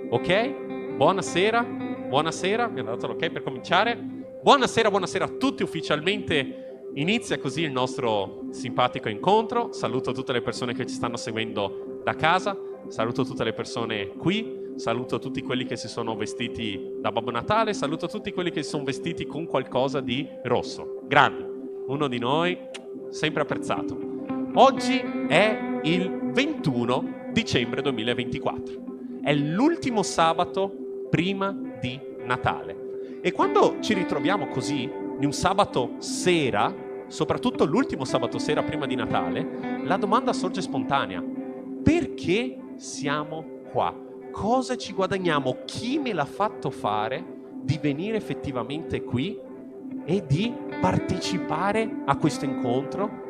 Ok? Buonasera, buonasera, mi hanno dato l'ok per cominciare. Buonasera a tutti, ufficialmente inizia così il nostro simpatico incontro. Saluto tutte le persone che ci stanno seguendo da casa, saluto tutte le persone qui, saluto tutti quelli che si sono vestiti da Babbo Natale, saluto tutti quelli che si sono vestiti con qualcosa di rosso. Grandi, uno di noi, sempre apprezzato. Oggi è il 21 dicembre 2024. È l'ultimo sabato prima di Natale. E quando ci ritroviamo così, in un sabato sera, soprattutto l'ultimo sabato sera prima di Natale, la domanda sorge spontanea. Perché siamo qua? Cosa ci guadagniamo? Chi me l'ha fatto fare di venire effettivamente qui e di partecipare a questo incontro?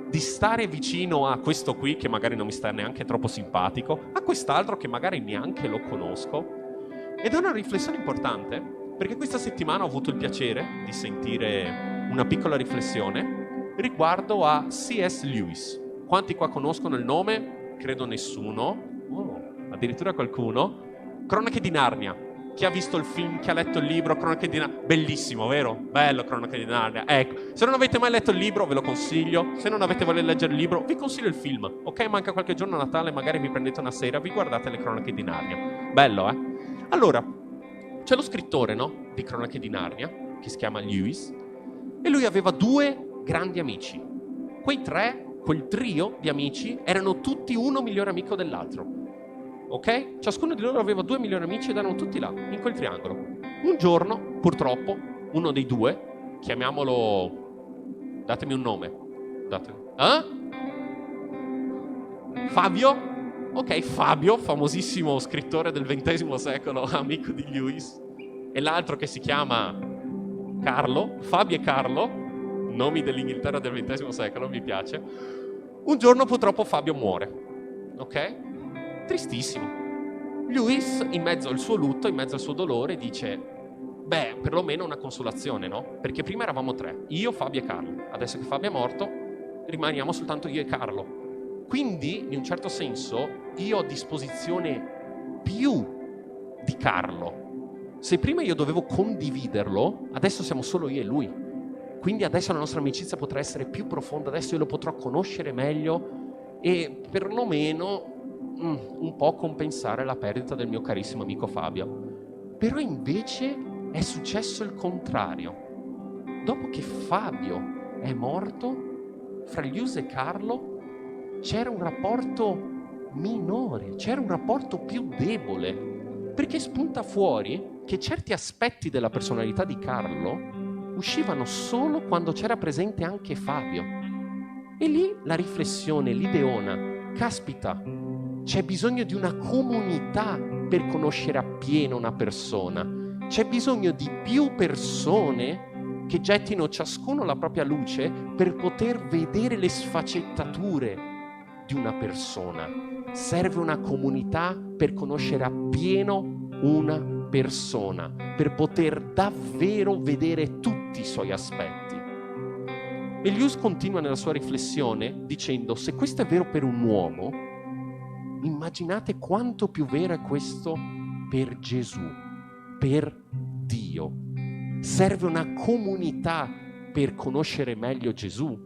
Di stare vicino a questo qui che magari non mi sta neanche troppo simpatico, a quest'altro che magari neanche lo conosco. Ed è una riflessione importante, perché questa settimana ho avuto il piacere di sentire una piccola riflessione riguardo a C.S. Lewis. Quanti qua conoscono il nome? Credo nessuno. Oh, addirittura qualcuno. Cronache di Narnia. Chi ha visto il film, chi ha letto il libro, Cronache di Narnia, bellissimo, vero? Bello Cronache di Narnia. Ecco, se non avete mai letto il libro ve lo consiglio, se non avete voglia di leggere il libro vi consiglio il film, ok? Manca qualche giorno a Natale, magari vi prendete una sera, vi guardate le Cronache di Narnia. Bello, eh? Allora, c'è lo scrittore, no? Di Cronache di Narnia, che si chiama Lewis, e lui aveva due grandi amici. Quel trio di amici, erano tutti uno migliore amico dell'altro. Ok? Ciascuno di loro aveva due migliori amici ed erano tutti là, in quel triangolo. Un giorno, purtroppo, uno dei due, chiamiamolo... Datemi un nome. Fabio? Ok, Fabio, famosissimo scrittore del XX secolo, amico di Lewis. E l'altro che si chiama Carlo, Fabio e Carlo, nomi dell'Inghilterra del XX secolo, mi piace. Un giorno purtroppo Fabio muore. Ok? Tristissimo. Lewis, in mezzo al suo lutto, in mezzo al suo dolore, dice: beh, perlomeno una consolazione, no? Perché prima eravamo tre, io, Fabio e Carlo. Adesso che Fabio è morto, rimaniamo soltanto io e Carlo. Quindi, in un certo senso, io ho a disposizione più di Carlo. Se prima io dovevo condividerlo, adesso siamo solo io e lui. Quindi adesso la nostra amicizia potrà essere più profonda, adesso io lo potrò conoscere meglio e perlomeno un po' compensare la perdita del mio carissimo amico Fabio. Però invece è successo il contrario. Dopo che Fabio è morto, fra Lewis e Carlo c'era un rapporto minore, c'era un rapporto più debole, perché spunta fuori che certi aspetti della personalità di Carlo uscivano solo quando c'era presente anche Fabio. E lì la riflessione, l'ideona, caspita, c'è bisogno di una comunità per conoscere appieno una persona. C'è bisogno di più persone che gettino ciascuno la propria luce per poter vedere le sfaccettature di una persona. Serve una comunità per conoscere appieno una persona, per poter davvero vedere tutti i suoi aspetti. E Lewis continua nella sua riflessione dicendo: se questo è vero per un uomo, immaginate quanto più vero è questo per Gesù, per Dio. Serve una comunità per conoscere meglio Gesù,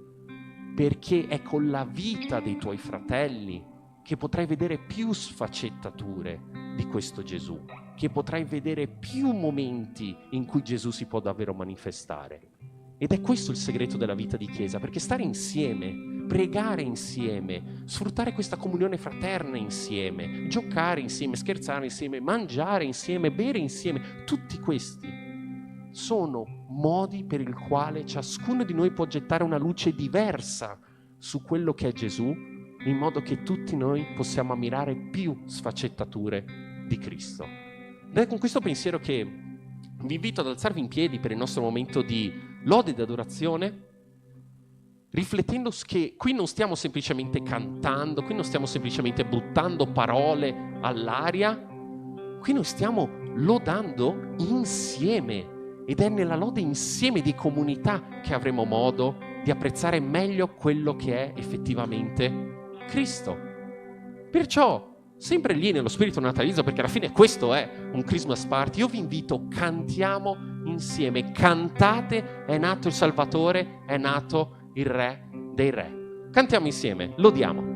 perché è con la vita dei tuoi fratelli che potrai vedere più sfaccettature di questo Gesù, che potrai vedere più momenti in cui Gesù si può davvero manifestare. Ed è questo il segreto della vita di Chiesa, perché stare insieme, pregare insieme, sfruttare questa comunione fraterna insieme, giocare insieme, scherzare insieme, mangiare insieme, bere insieme, tutti questi sono modi per il quale ciascuno di noi può gettare una luce diversa su quello che è Gesù, in modo che tutti noi possiamo ammirare più sfaccettature di Cristo. Ed è con questo pensiero che vi invito ad alzarvi in piedi per il nostro momento di lode ed adorazione, riflettendo che qui non stiamo semplicemente cantando, qui non stiamo semplicemente buttando parole all'aria, qui noi stiamo lodando insieme, ed è nella lode insieme di comunità che avremo modo di apprezzare meglio quello che è effettivamente Cristo. Perciò sempre lì nello spirito natalizio, perché alla fine questo è un Christmas party, io vi invito, cantiamo insieme, cantate, è nato il Salvatore, è nato il Re dei Re. Cantiamo insieme, lodiamo.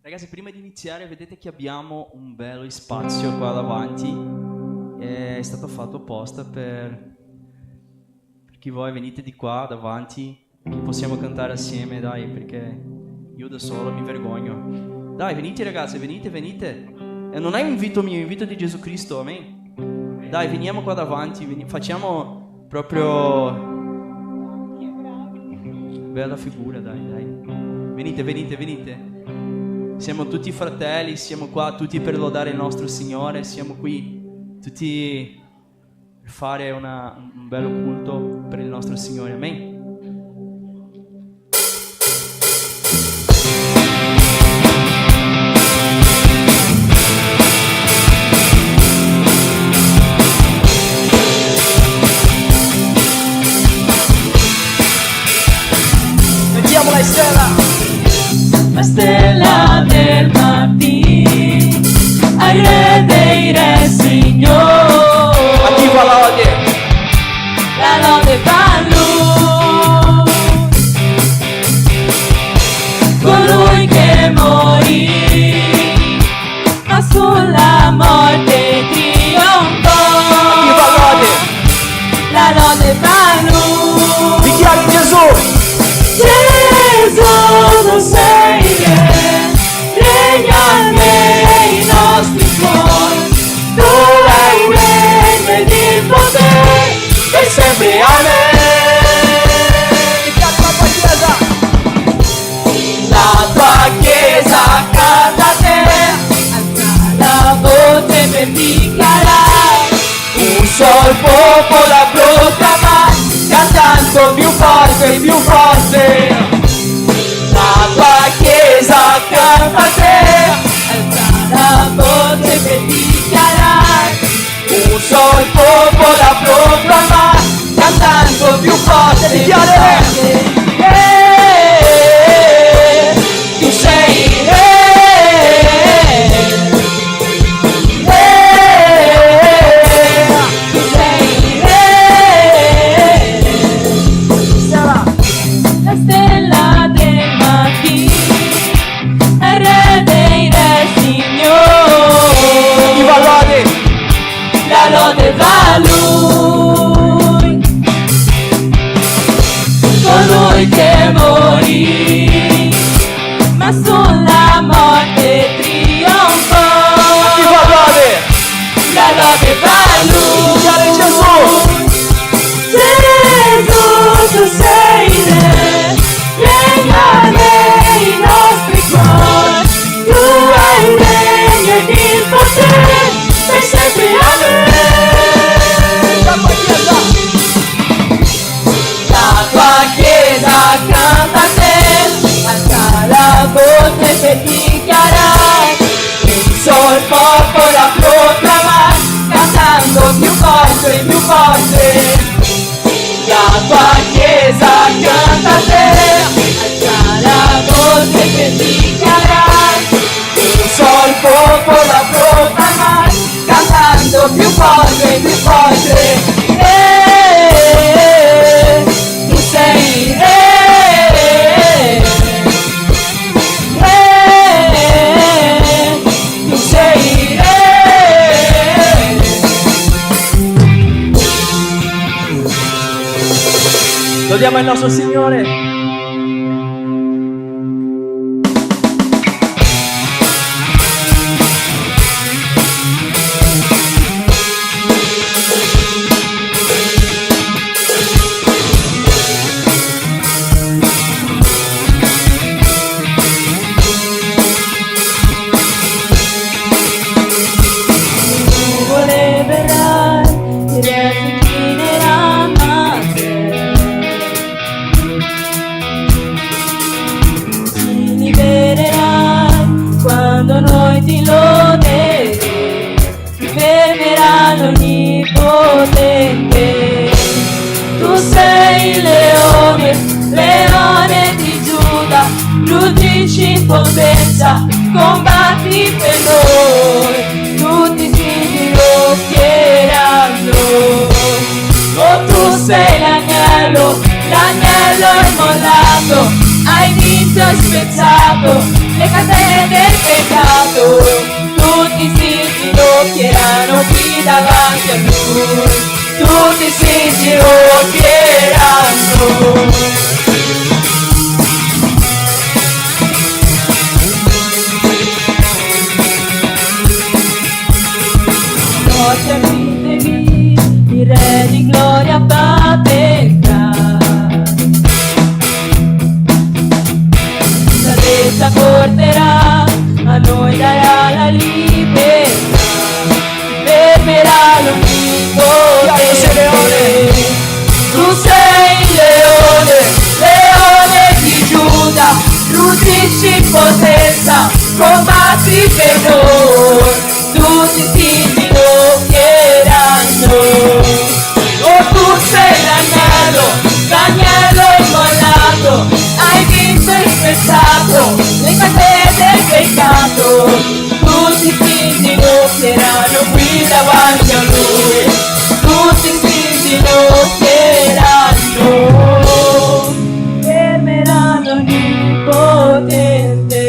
Ragazzi, prima di iniziare vedete che abbiamo un bello spazio qua davanti, è stato fatto apposta per chi voi venite di qua davanti, che possiamo cantare assieme, dai, perché io da solo mi vergogno. Dai, venite ragazzi, venite. E non è un invito mio, è un invito di Gesù Cristo, amen. Dai, veniamo qua davanti, facciamo proprio bella figura, dai. Venite. Siamo tutti fratelli, siamo qua tutti per lodare il nostro Signore, siamo qui tutti per fare un bello culto per il nostro Signore, amen. Mettiamo la stella! La stella del mattino, al Re dei Re, Signore. A chi va la lode va a Lui, colui che morì, ma sulla morte trionfò. A chi va la lode va a Lui. Dichiari Gesù. Gesù, tu sei Re, regna nei nostri cuori, tu hai il regno ed il potere, per sempre, amen. La tua chiesa canta a te, alza la voce per dichiarare, un sol popolo a proclamare, cantando più forte. La tua chiesa canta a te, alza la voce per dichiarare, un sol popolo a proclamare, cantando più forte. Tu sei lode va a Lui, colui che morì, ma sulla morte trionfò. La lode va a Lui. Gesù, tu sei Re, regna nei nostri cuori, tu hai il regno ed il potere, per sempre, amen. La tua chiesa canta a te, alza la voce per dichiarare, un sol popolo a proclamare, cantando più forte. La tua chiesa canta a te, alza la voce per dichiarare, un sol popolo a proclamare, cantando più forte. Tu sei tu sei lodiamo il nostro Signore. Ti loderemo, ti fermerà l'Onnipotente. Tu sei il leone di Giuda, giudici in potenza, combatti per noi, tutti si rinfiocheranno. Oh, tu sei l'agnello, l'agnello immollato, hai vinto e spezzato le catene del peccato, tutti si ginocchieranno qui davanti a lui, tutti si ginocchieranno. Apritevi, il Re di gloria batterà. Salvezza porterà, a noi darà la libertà. Fermerà l'onnipotente. Tu sei il leone, leone di Giuda, giudici in potenza, combatti per noi, tutti si ginocchieranno. Oh, tu sei l'agnello, l'agnello immollato, hai vinto e spezzato le catene del peccato, tutti si ginocchieranno qui davanti a lui, tutti si ginocchieranno. Fermerà l'onnipotente,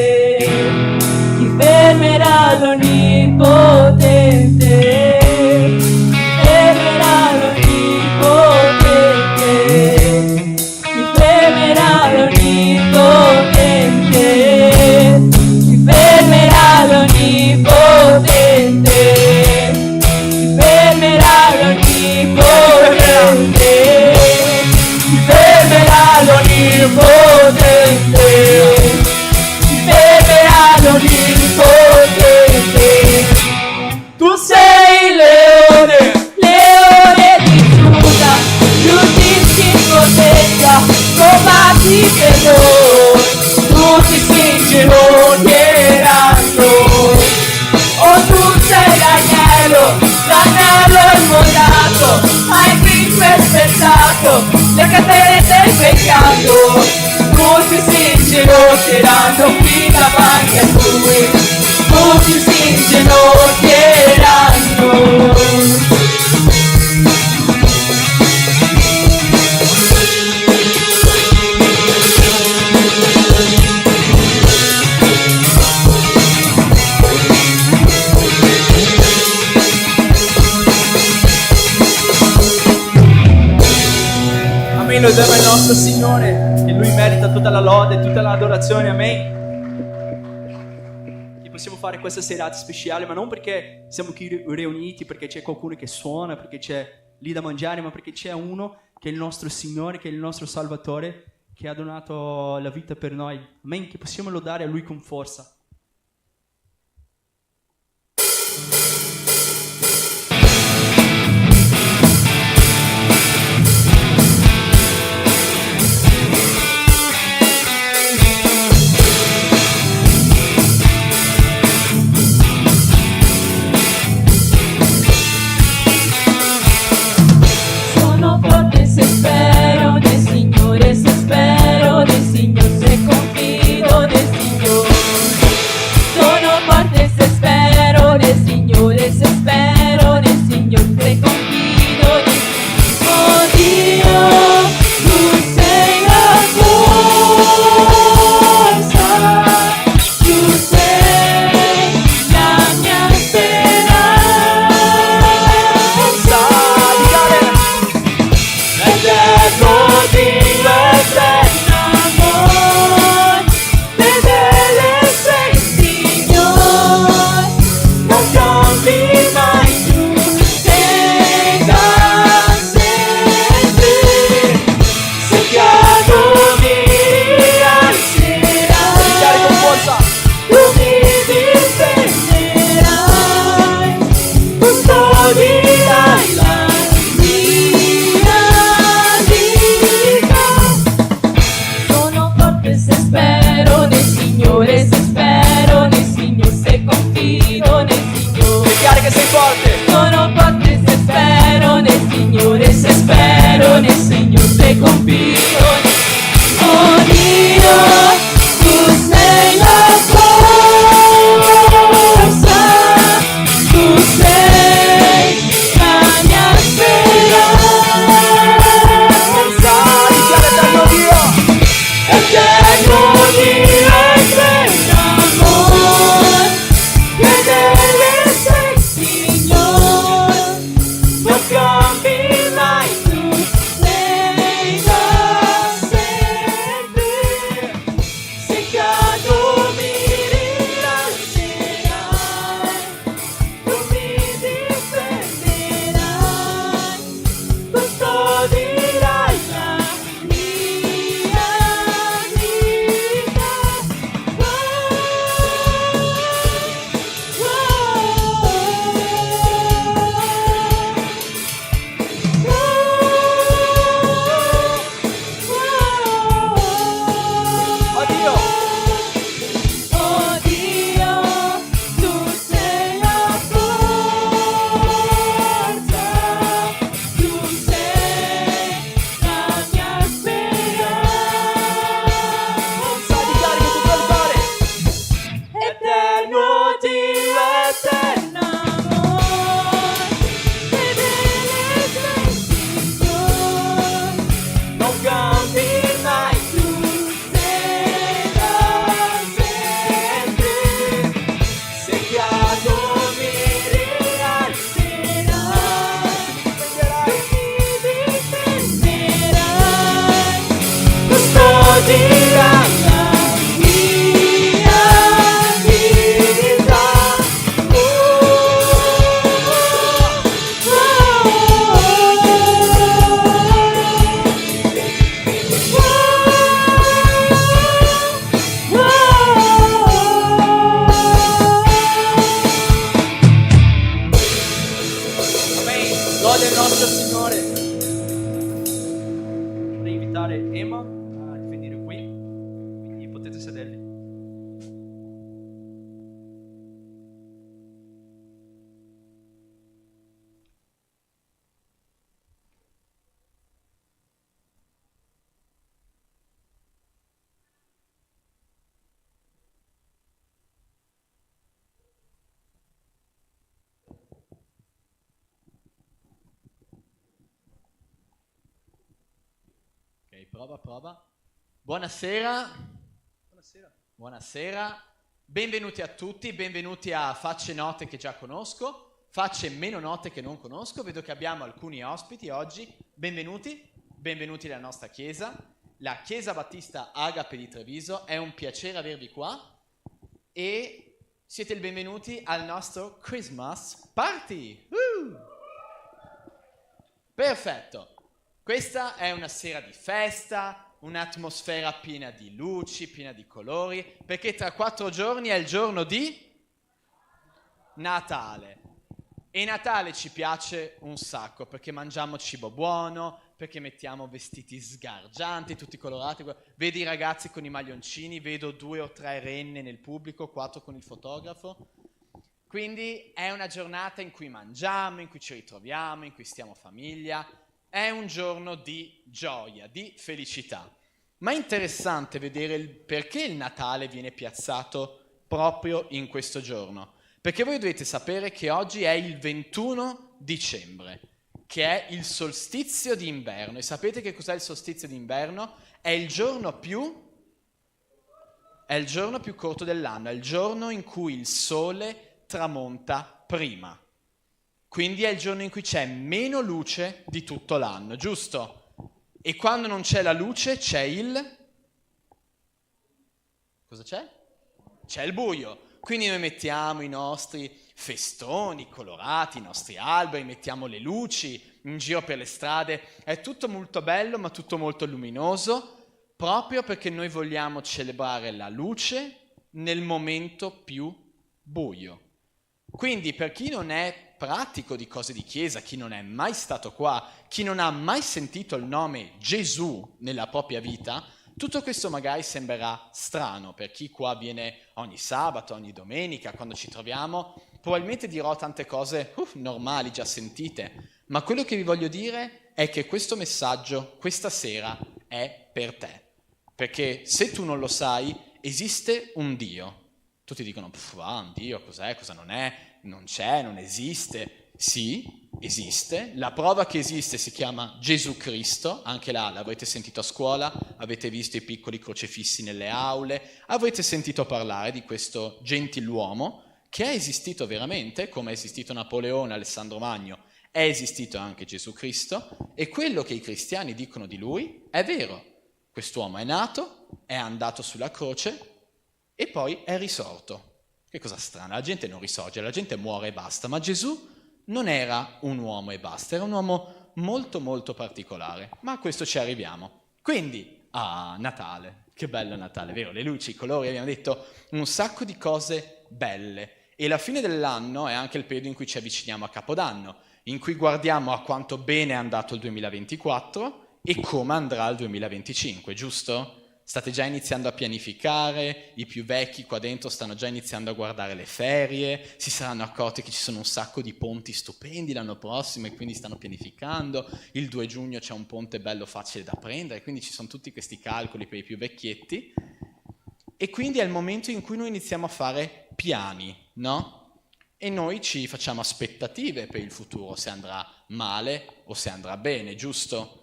chi fermerà l'onnipotente, fermerà l'onnipotente, chi fermerà l'onnipotente, chi fermerà l'onnipotente, chi fermerà l'onnipotente, chi fermerà l'onnipotente, chi fermerà l'onnipotente. Tu sei il leone, leone di Giuda, giudici in potenza, combatti per noi, tutti si ginocchieranno. Oh, tu sei l'agnello, l'agnello immollato, hai vinto e spezzato le catene del peccato, tutti si ginocchieranno qui davanti a lui, tutti si ginocchieranno. Amen, lo diamo al nostro Signore, che Lui merita tutta la lode, tutta l'adorazione, amen. Che possiamo fare questa serata speciale, ma non perché siamo qui riuniti, perché c'è qualcuno che suona, perché c'è lì da mangiare, ma perché c'è uno che è il nostro Signore, che è il nostro Salvatore, che ha donato la vita per noi, amen, che possiamo lodare a Lui con forza. Sono forte se spero nel Signore, se spero nel Signore, se confido nel Signore. Sono forte se spero nel Signore, se spero nel Signore, se confido nel Signore. Oh Dio, tu sei la forza, tu sei la mia speranza. Eterno Dio, eterno amor, fedele sei Signore, non cambi mai tu, sei da sempre. Se piano mi alzerai, tu mi difenderai, custodirai la mia vita. Sono forte se spero nel Signore, se spero nel Signore, se confido nel Signore. Dichiara che sei forte. Sono forte se spero nel Signore, se spero nel Signore, se confido nel Signore. Oh Dio, tu eterno diventa amor, fedele sei Signor, non cambi mai, tu sei da sempre. Se cado mi rilascerai, tu mi difenderai, custodirai la mia vita. Oddio! Oh Dio, tu sei la forza, tu sei la mia speranza. Di carico tutto il cuore! Eterno Dio, eterno amor, fedele sei Signor, non cambi mai, tu sei da sempre. Se cado mi rialzerai, tu mi difenderai, custodirai la mia vita. Lode il nostro Signore. Vorrei invitare Emma a venire qui, quindi potete sedervi. Ok, prova. Buonasera. Buonasera. Buonasera. Benvenuti a tutti, benvenuti a Facce Note che già conosco, Facce meno note che non conosco. Vedo che abbiamo alcuni ospiti oggi. Benvenuti nella nostra chiesa, la Chiesa Battista Agape di Treviso. È un piacere avervi qua e siete il benvenuti al nostro Christmas Party. Perfetto. Questa è una sera di festa, un'atmosfera piena di luci, piena di colori, perché tra 4 giorni è il giorno di Natale. E Natale ci piace un sacco, perché mangiamo cibo buono, perché mettiamo vestiti sgargianti, tutti colorati. Vedi i ragazzi con i maglioncini, vedo 2 o 3 renne nel pubblico, 4 con il fotografo. Quindi è una giornata in cui mangiamo, in cui ci ritroviamo, in cui stiamo famiglia. È un giorno di gioia, di felicità. Ma è interessante vedere perché il Natale viene piazzato proprio in questo giorno. Perché voi dovete sapere che oggi è il 21 dicembre, che è il solstizio d'inverno. E sapete che cos'è il solstizio d'inverno? È il giorno più corto dell'anno, è il giorno in cui il sole tramonta prima. Quindi è il giorno in cui c'è meno luce di tutto l'anno, giusto? E quando non c'è la luce c'è il... Cosa c'è? C'è il buio. Quindi noi mettiamo i nostri festoni colorati, i nostri alberi, mettiamo le luci in giro per le strade. È tutto molto bello, ma tutto molto luminoso, proprio perché noi vogliamo celebrare la luce nel momento più buio. Quindi per chi non è pratico di cose di chiesa, chi non è mai stato qua, chi non ha mai sentito il nome Gesù nella propria vita, tutto questo magari sembrerà strano per chi qua viene ogni sabato, ogni domenica, quando ci troviamo. Probabilmente dirò tante cose normali, già sentite, ma quello che vi voglio dire è che questo messaggio, questa sera, è per te. Perché se tu non lo sai, esiste un Dio. Tutti dicono, un Dio, cos'è, cosa non è, non c'è, non esiste. Sì, esiste, la prova che esiste si chiama Gesù Cristo, anche là l'avrete sentito a scuola, avete visto i piccoli crocefissi nelle aule, avrete sentito parlare di questo gentiluomo che è esistito veramente, come è esistito Napoleone, Alessandro Magno, è esistito anche Gesù Cristo, e quello che i cristiani dicono di lui è vero. Quest'uomo è nato, è andato sulla croce e poi è risorto. Che cosa strana, la gente non risorge, la gente muore e basta, ma Gesù non era un uomo e basta, era un uomo molto molto particolare, ma a questo ci arriviamo. Quindi, Natale, che bello Natale, vero? Le luci, i colori, abbiamo detto un sacco di cose belle, e la fine dell'anno è anche il periodo in cui ci avviciniamo a Capodanno, in cui guardiamo a quanto bene è andato il 2024 e come andrà il 2025, giusto? State già iniziando a pianificare, i più vecchi qua dentro stanno già iniziando a guardare le ferie, si saranno accorti che ci sono un sacco di ponti stupendi l'anno prossimo e quindi stanno pianificando, il 2 giugno c'è un ponte bello facile da prendere, quindi ci sono tutti questi calcoli per i più vecchietti, e quindi è il momento in cui noi iniziamo a fare piani, no? E noi ci facciamo aspettative per il futuro, se andrà male o se andrà bene, giusto?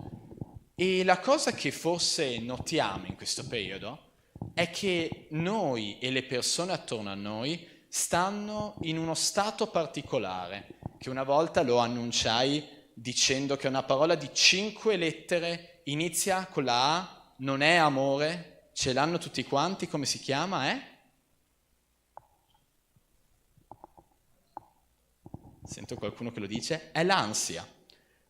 E la cosa che forse notiamo in questo periodo è che noi e le persone attorno a noi stanno in uno stato particolare, che una volta lo annunciai dicendo che una parola di 5 lettere inizia con la A, non è amore, ce l'hanno tutti quanti, come si chiama? Sento qualcuno che lo dice, è l'ansia.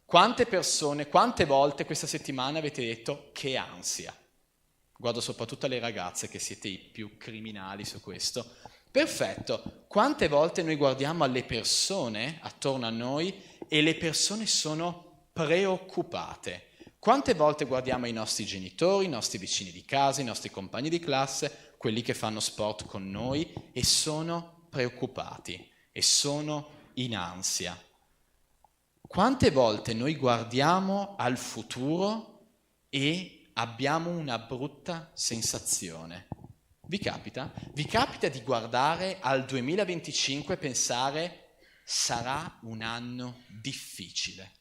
Quante persone, quante volte questa settimana avete detto che ansia? Guardo soprattutto alle ragazze che siete i più criminali su questo. Perfetto, quante volte noi guardiamo alle persone attorno a noi e le persone sono preoccupate? Quante volte guardiamo i nostri genitori, i nostri vicini di casa, i nostri compagni di classe, quelli che fanno sport con noi e sono preoccupati e sono in ansia? Quante volte noi guardiamo al futuro e abbiamo una brutta sensazione? Vi capita? Vi capita di guardare al 2025 e pensare sarà un anno difficile?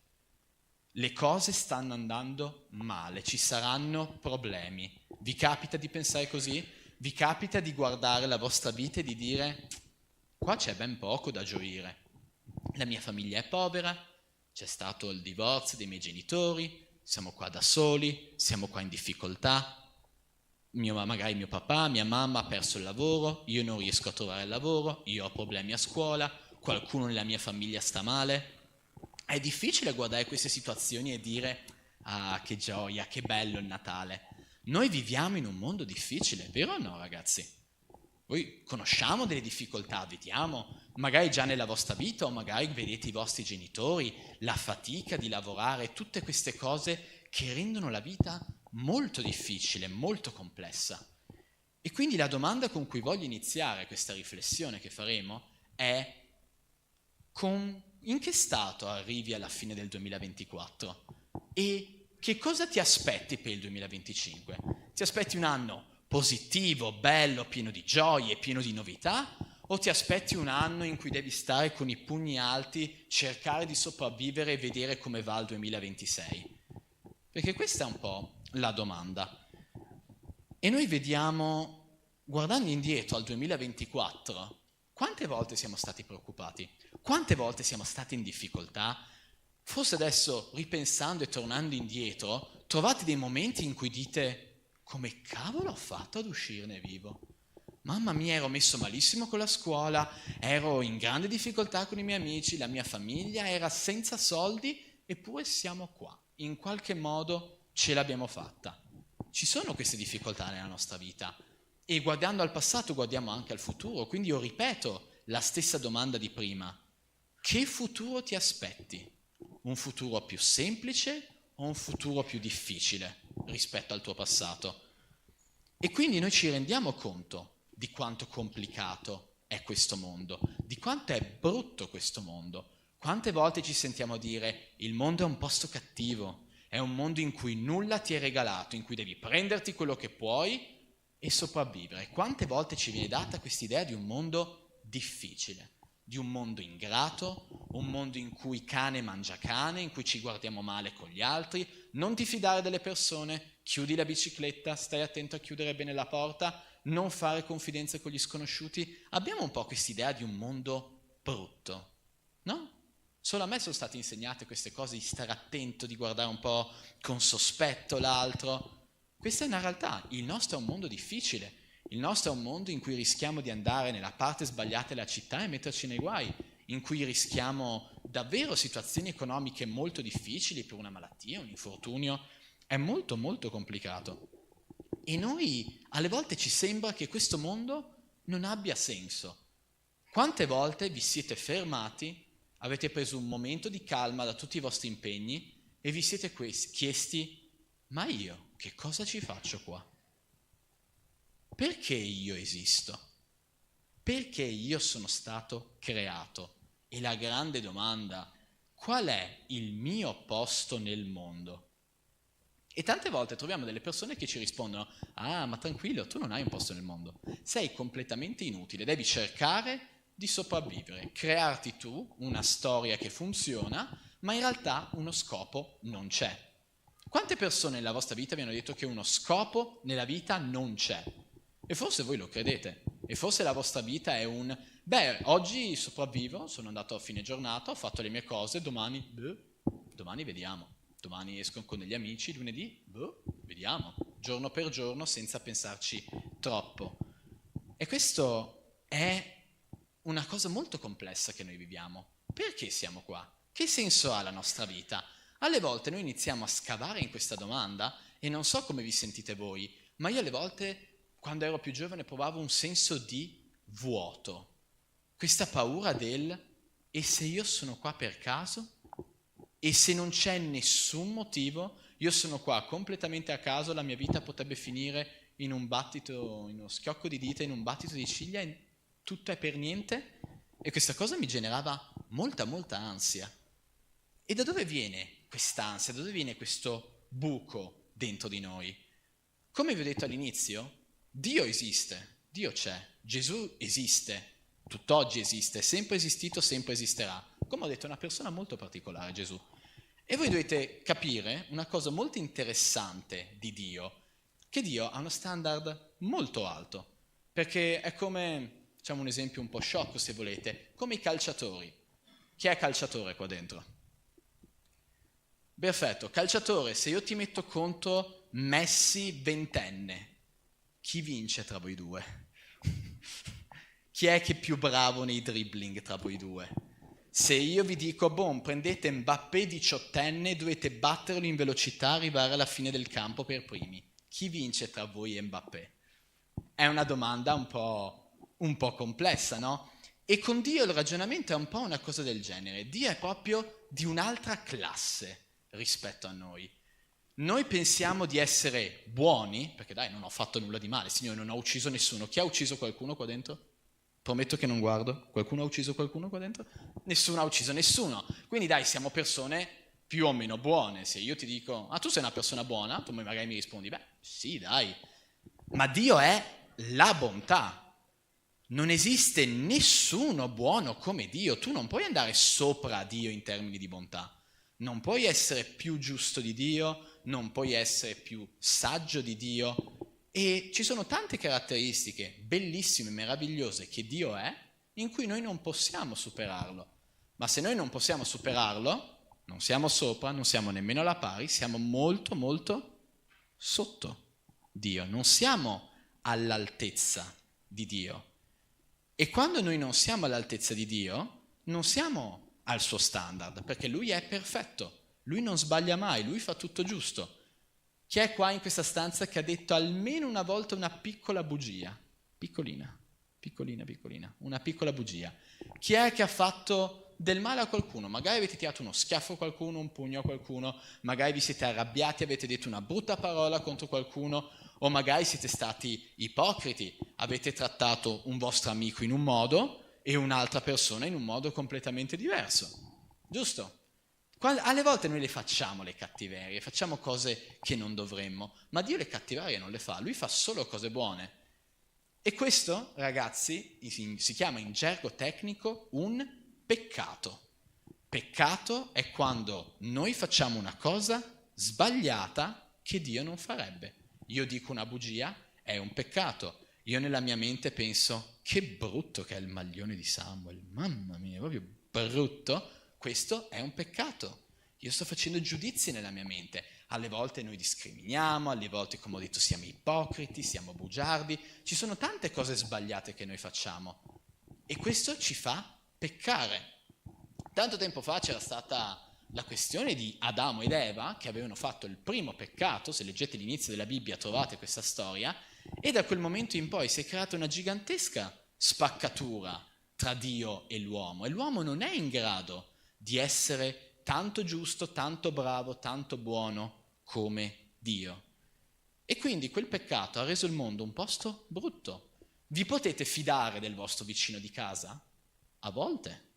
Le cose stanno andando male, ci saranno problemi. Vi capita di pensare così? Vi capita di guardare la vostra vita e di dire qua c'è ben poco da gioire. La mia famiglia è povera, c'è stato il divorzio dei miei genitori, siamo qua da soli, siamo qua in difficoltà, magari mio papà, mia mamma ha perso il lavoro, io non riesco a trovare il lavoro, io ho problemi a scuola, qualcuno nella mia famiglia sta male. È difficile guardare queste situazioni e dire ah, che gioia, che bello il Natale. Noi viviamo in un mondo difficile, vero o no, ragazzi? Voi conosciamo delle difficoltà, vediamo, magari già nella vostra vita o magari vedete i vostri genitori, la fatica di lavorare, tutte queste cose che rendono la vita molto difficile, molto complessa. E quindi la domanda con cui voglio iniziare questa riflessione che faremo è in che stato arrivi alla fine del 2024 e che cosa ti aspetti per il 2025? Ti aspetti un anno positivo, bello, pieno di gioie, pieno di novità, o ti aspetti un anno in cui devi stare con i pugni alti, cercare di sopravvivere e vedere come va il 2026? Perché questa è un po' la domanda. E noi vediamo, guardando indietro al 2024, quante volte siamo stati preoccupati? Quante volte siamo stati in difficoltà? Forse adesso, ripensando e tornando indietro, trovate dei momenti in cui dite come cavolo ho fatto ad uscirne vivo? Mamma mia, ero messo malissimo con la scuola, ero in grande difficoltà con i miei amici, la mia famiglia era senza soldi, eppure siamo qua. In qualche modo ce l'abbiamo fatta. Ci sono queste difficoltà nella nostra vita e guardando al passato guardiamo anche al futuro, quindi io ripeto la stessa domanda di prima. Che futuro ti aspetti? Un futuro più semplice o un futuro più difficile rispetto al tuo passato? E quindi noi ci rendiamo conto di quanto complicato è questo mondo, di quanto è brutto questo mondo. Quante volte ci sentiamo dire il mondo è un posto cattivo, è un mondo in cui nulla ti è regalato, in cui devi prenderti quello che puoi e sopravvivere. Quante volte ci viene data questa idea di un mondo difficile? di un mondo ingrato, un mondo in cui cane mangia cane, in cui ci guardiamo male con gli altri. Non ti fidare delle persone, chiudi la bicicletta, stai attento a chiudere bene la porta, non fare confidenze con gli sconosciuti. Abbiamo un po' quest'idea di un mondo brutto, no? Solo a me sono state insegnate queste cose, di stare attento, di guardare un po' con sospetto l'altro. Questa è una realtà, il nostro è un mondo difficile, il nostro è un mondo in cui rischiamo di andare nella parte sbagliata della città e metterci nei guai, in cui rischiamo davvero situazioni economiche molto difficili per una malattia, un infortunio. È molto molto complicato. E noi alle volte ci sembra che questo mondo non abbia senso. Quante volte vi siete fermati, avete preso un momento di calma da tutti i vostri impegni e vi siete chiesti: ma io che cosa ci faccio qua? Perché io esisto? Perché io sono stato creato? E la grande domanda: qual è il mio posto nel mondo? E tante volte troviamo delle persone che ci rispondono: ah, ma tranquillo, tu non hai un posto nel mondo, sei completamente inutile, devi cercare di sopravvivere, crearti tu una storia che funziona, ma in realtà uno scopo non c'è. Quante persone nella vostra vita vi hanno detto che uno scopo nella vita non c'è? E forse voi lo credete, e forse la vostra vita è oggi sopravvivo, sono andato a fine giornata, ho fatto le mie cose, domani vediamo. Domani esco con degli amici, lunedì, vediamo, giorno per giorno senza pensarci troppo. E questo è una cosa molto complessa che noi viviamo. Perché siamo qua? Che senso ha la nostra vita? Alle volte noi iniziamo a scavare in questa domanda e non so come vi sentite voi, ma io alle volte, quando ero più giovane, provavo un senso di vuoto. Questa paura e se io sono qua per caso? E se non c'è nessun motivo, io sono qua completamente a caso, la mia vita potrebbe finire in un battito, in uno schiocco di dita, in un battito di ciglia, e tutto è per niente? E questa cosa mi generava molta, molta ansia. E da dove viene quest'ansia? Da dove viene questo buco dentro di noi? Come vi ho detto all'inizio, Dio esiste, Dio c'è, Gesù esiste, tutt'oggi esiste, è sempre esistito, sempre esisterà. Come ho detto, è una persona molto particolare, Gesù. E voi dovete capire una cosa molto interessante di Dio, che Dio ha uno standard molto alto, perché è come, facciamo un esempio un po' sciocco se volete, come i calciatori. Chi è calciatore qua dentro? Perfetto, calciatore, se io ti metto contro Messi ventenne, chi vince tra voi due? Chi è che è più bravo nei dribbling tra voi due? Se io vi dico, prendete Mbappé 18enne, dovete batterlo in velocità, arrivare alla fine del campo per primi. Chi vince tra voi e Mbappé? È una domanda un po' complessa, no? E con Dio il ragionamento è un po' una cosa del genere. Dio è proprio di un'altra classe rispetto a noi. Noi pensiamo di essere buoni, perché dai, non ho fatto nulla di male, Signore, non ho ucciso nessuno. Chi ha ucciso qualcuno qua dentro? Prometto che non guardo. Qualcuno ha ucciso qualcuno qua dentro? Nessuno ha ucciso nessuno. Quindi dai, siamo persone più o meno buone. Se io ti dico, tu sei una persona buona, tu magari mi rispondi, sì, dai. Ma Dio è la bontà. Non esiste nessuno buono come Dio. Tu non puoi andare sopra Dio in termini di bontà. Non puoi essere più giusto di Dio, non puoi essere più saggio di Dio. E ci sono tante caratteristiche bellissime, meravigliose che Dio è, in cui noi non possiamo superarlo. Ma se noi non possiamo superarlo, non siamo sopra, non siamo nemmeno alla pari, siamo molto, molto sotto Dio. Non siamo all'altezza di Dio. E quando noi non siamo all'altezza di Dio, non siamo al suo standard, perché Lui è perfetto, Lui non sbaglia mai, Lui fa tutto giusto. Chi è qua in questa stanza che ha detto almeno una volta una piccola bugia? Piccolina, una piccola bugia. Chi è che ha fatto del male a qualcuno? Magari avete tirato uno schiaffo a qualcuno, un pugno a qualcuno, magari vi siete arrabbiati, avete detto una brutta parola contro qualcuno, o magari siete stati ipocriti, avete trattato un vostro amico in un modo e un'altra persona in un modo completamente diverso. Giusto? Alle volte noi le facciamo le cattiverie, facciamo cose che non dovremmo, ma Dio le cattiverie non le fa, Lui fa solo cose buone. E questo, ragazzi, si chiama in gergo tecnico un peccato. Peccato è quando noi facciamo una cosa sbagliata che Dio non farebbe. Io dico una bugia, è un peccato. Io nella mia mente penso, che brutto che è il maglione di Samuel, mamma mia, è proprio brutto. Questo è un peccato. Io sto facendo giudizi nella mia mente. Alle volte noi discriminiamo, alle volte, come ho detto, siamo ipocriti, siamo bugiardi. Ci sono tante cose sbagliate che noi facciamo. E questo ci fa peccare. Tanto tempo fa c'era stata la questione di Adamo ed Eva, che avevano fatto il primo peccato. Se leggete l'inizio della Bibbia trovate questa storia. E da quel momento in poi si è creata una gigantesca spaccatura tra Dio e l'uomo. E l'uomo non è in grado di essere tanto giusto, tanto bravo, tanto buono come Dio. E quindi quel peccato ha reso il mondo un posto brutto. Vi potete fidare del vostro vicino di casa? A volte.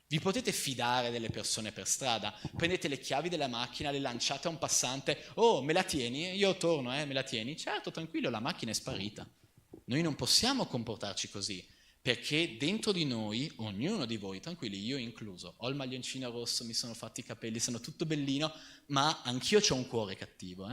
Vi potete fidare delle persone per strada? Prendete le chiavi della macchina, le lanciate a un passante, oh, me la tieni? Io torno, me la tieni? Certo, tranquillo, la macchina è sparita. Noi non possiamo comportarci così, perché dentro di noi, ognuno di voi, tranquilli, io incluso, ho il maglioncino rosso, mi sono fatti i capelli, sono tutto bellino, ma anch'io ho un cuore cattivo,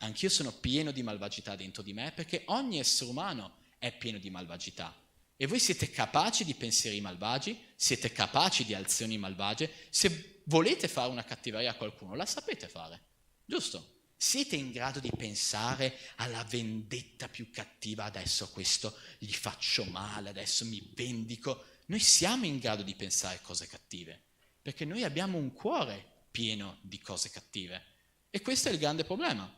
Anch'io sono pieno di malvagità dentro di me, perché ogni essere umano è pieno di malvagità. E voi siete capaci di pensieri malvagi, siete capaci di azioni malvagie. Se volete fare una cattiveria a qualcuno, la sapete fare, giusto? Siete in grado di pensare alla vendetta più cattiva, adesso a questo gli faccio male, adesso mi vendico. Noi siamo in grado di pensare cose cattive, perché noi abbiamo un cuore pieno di cose cattive. E questo è il grande problema.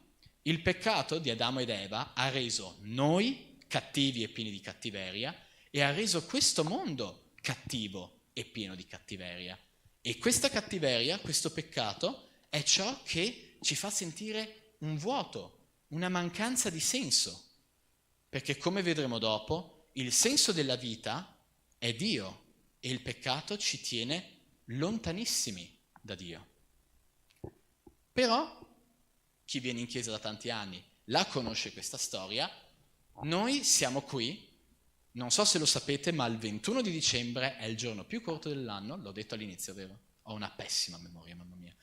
Il peccato di Adamo ed Eva ha reso noi cattivi e pieni di cattiveria, e ha reso questo mondo cattivo e pieno di cattiveria. E questa cattiveria, questo peccato, è ciò che ci fa sentire un vuoto, una mancanza di senso. Perché come vedremo dopo, il senso della vita è Dio e il peccato ci tiene lontanissimi da Dio. Però chi viene in chiesa da tanti anni la conosce questa storia. Noi siamo qui. Non so se lo sapete, ma il 21 di dicembre è il giorno più corto dell'anno, l'ho detto all'inizio, vero? Ho una pessima memoria, mamma mia.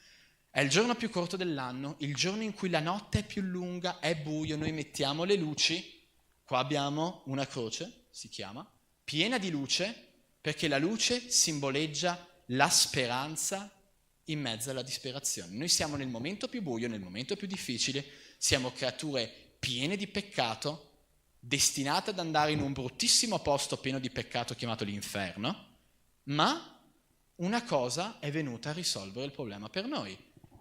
È il giorno più corto dell'anno, il giorno in cui la notte è più lunga, è buio, noi mettiamo le luci, qua abbiamo una croce, si chiama, piena di luce, perché la luce simboleggia la speranza in mezzo alla disperazione. Noi siamo nel momento più buio, nel momento più difficile, siamo creature piene di peccato, destinate ad andare in un bruttissimo posto pieno di peccato chiamato l'inferno, ma una cosa è venuta a risolvere il problema per noi.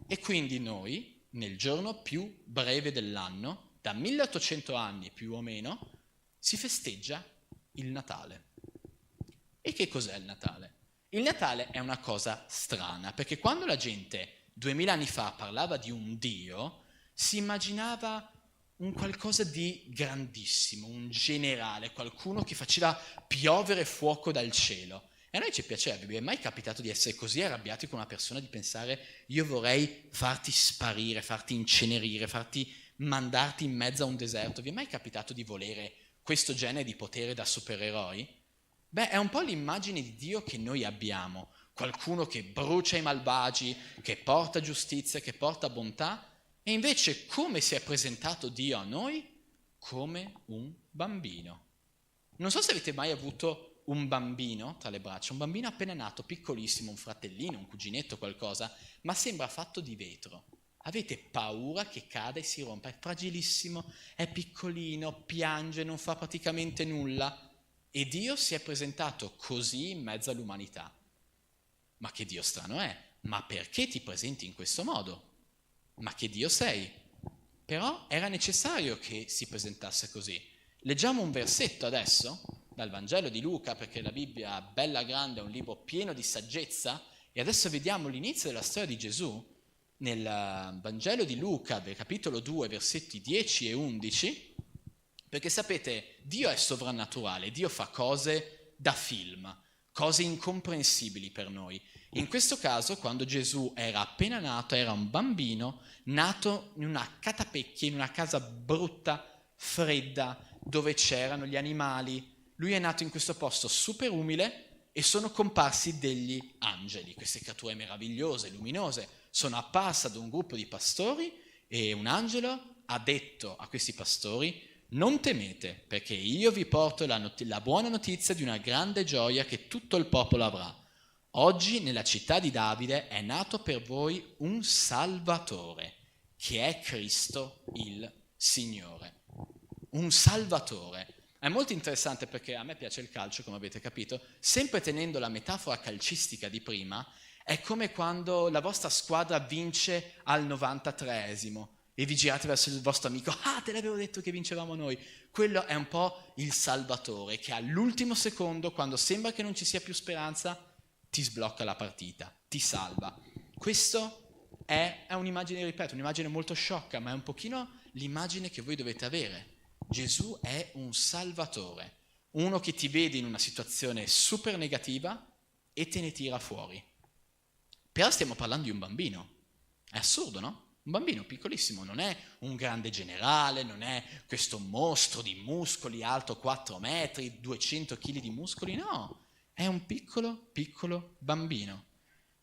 E quindi noi, nel giorno più breve dell'anno, da 1800 anni più o meno, si festeggia il Natale. E che cos'è il Natale? Il Natale è una cosa strana, perché quando la gente 2000 anni fa parlava di un Dio, si immaginava un qualcosa di grandissimo, un generale, qualcuno che faceva piovere fuoco dal cielo. E a noi ci piaceva, vi è mai capitato di essere così arrabbiati con una persona, di pensare io vorrei farti sparire, farti incenerire, mandarti in mezzo a un deserto? Vi è mai capitato di volere questo genere di potere da supereroi? Beh, è un po' l'immagine di Dio che noi abbiamo, qualcuno che brucia i malvagi, che porta giustizia, che porta bontà. E invece come si è presentato Dio a noi? Come un bambino. Non so se avete mai avuto un bambino tra le braccia, un bambino appena nato, piccolissimo, un fratellino, un cuginetto, qualcosa, ma sembra fatto di vetro. Avete paura che cada e si rompa, è fragilissimo, è piccolino, piange, non fa praticamente nulla. E Dio si è presentato così in mezzo all'umanità. Ma che Dio strano è? Ma perché ti presenti in questo modo? Ma che Dio sei? Però era necessario che si presentasse così. Leggiamo un versetto adesso dal Vangelo di Luca, perché la Bibbia, bella grande, è un libro pieno di saggezza, e adesso vediamo l'inizio della storia di Gesù nel Vangelo di Luca, del capitolo 2, versetti 10 e 11, perché sapete, Dio è sovrannaturale, Dio fa cose da film, cose incomprensibili per noi. In questo caso, quando Gesù era appena nato, era un bambino nato in una catapecchia, in una casa brutta, fredda, dove c'erano gli animali. Lui è nato in questo posto super umile e sono comparsi degli angeli, queste creature meravigliose, luminose. Sono apparse ad un gruppo di pastori e un angelo ha detto a questi pastori: non temete, perché io vi porto la buona notizia di una grande gioia che tutto il popolo avrà. Oggi nella città di Davide è nato per voi un Salvatore, che è Cristo il Signore. Un Salvatore. È molto interessante perché a me piace il calcio, come avete capito, sempre tenendo la metafora calcistica di prima. È come quando la vostra squadra vince al 93esimo e vi girate verso il vostro amico: ah, te l'avevo detto che vincevamo noi. Quello è un po' il Salvatore che all'ultimo secondo, quando sembra che non ci sia più speranza, ti sblocca la partita, ti salva. Questo è un'immagine, ripeto, un'immagine molto sciocca, ma è un pochino l'immagine che voi dovete avere. Gesù è un Salvatore, uno che ti vede in una situazione super negativa e te ne tira fuori. Però stiamo parlando di un bambino. È assurdo, no? Un bambino piccolissimo, non è un grande generale, non è questo mostro di muscoli alto 4 metri, 200 kg di muscoli, no, è un piccolo bambino.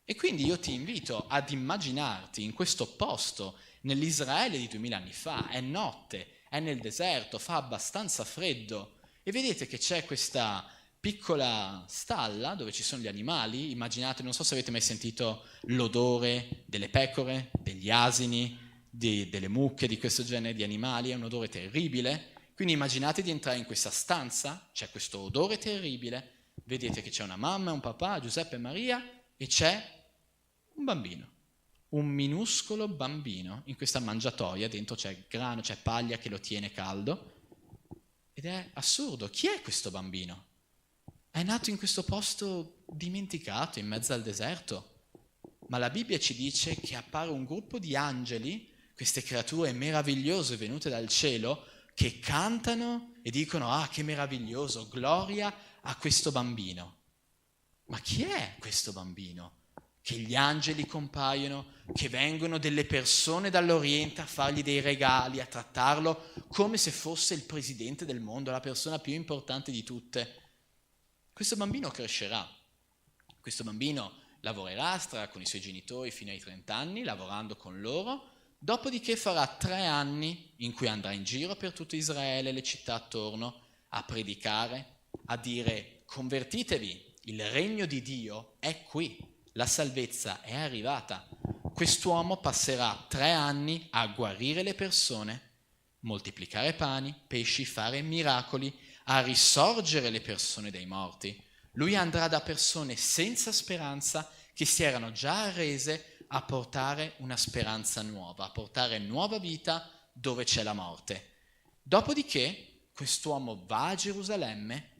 E quindi io ti invito ad immaginarti in questo posto, nell'Israele di 2000 anni fa, è notte, è nel deserto, fa abbastanza freddo, e vedete che c'è questa piccola stalla dove ci sono gli animali. Immaginate, non so se avete mai sentito l'odore delle pecore, degli asini, delle mucche, di questo genere di animali, è un odore terribile. Quindi immaginate di entrare in questa stanza, c'è questo odore terribile, vedete che c'è una mamma e un papà, Giuseppe e Maria, e c'è un bambino, un minuscolo bambino in questa mangiatoia, dentro c'è grano, c'è paglia che lo tiene caldo, ed è assurdo. Chi è questo bambino? È nato in questo posto dimenticato, in mezzo al deserto, ma la Bibbia ci dice che appare un gruppo di angeli, queste creature meravigliose venute dal cielo, che cantano e dicono: ah, che meraviglioso, gloria a questo bambino. Ma chi è questo bambino? Che gli angeli compaiono, che vengono delle persone dall'Oriente a fargli dei regali, a trattarlo come se fosse il presidente del mondo, la persona più importante di tutte. Questo bambino crescerà, questo bambino lavorerà, starà con i suoi genitori fino ai 30 anni, lavorando con loro, dopodiché farà 3 anni in cui andrà in giro per tutto Israele, le città attorno, a predicare, a dire: convertitevi, il regno di Dio è qui, la salvezza è arrivata. Quest'uomo passerà 3 anni a guarire le persone, moltiplicare pani, pesci, fare miracoli, a risorgere le persone dai morti. Lui andrà da persone senza speranza che si erano già arrese a portare una speranza nuova, a portare nuova vita dove c'è la morte. Dopodiché quest'uomo va a Gerusalemme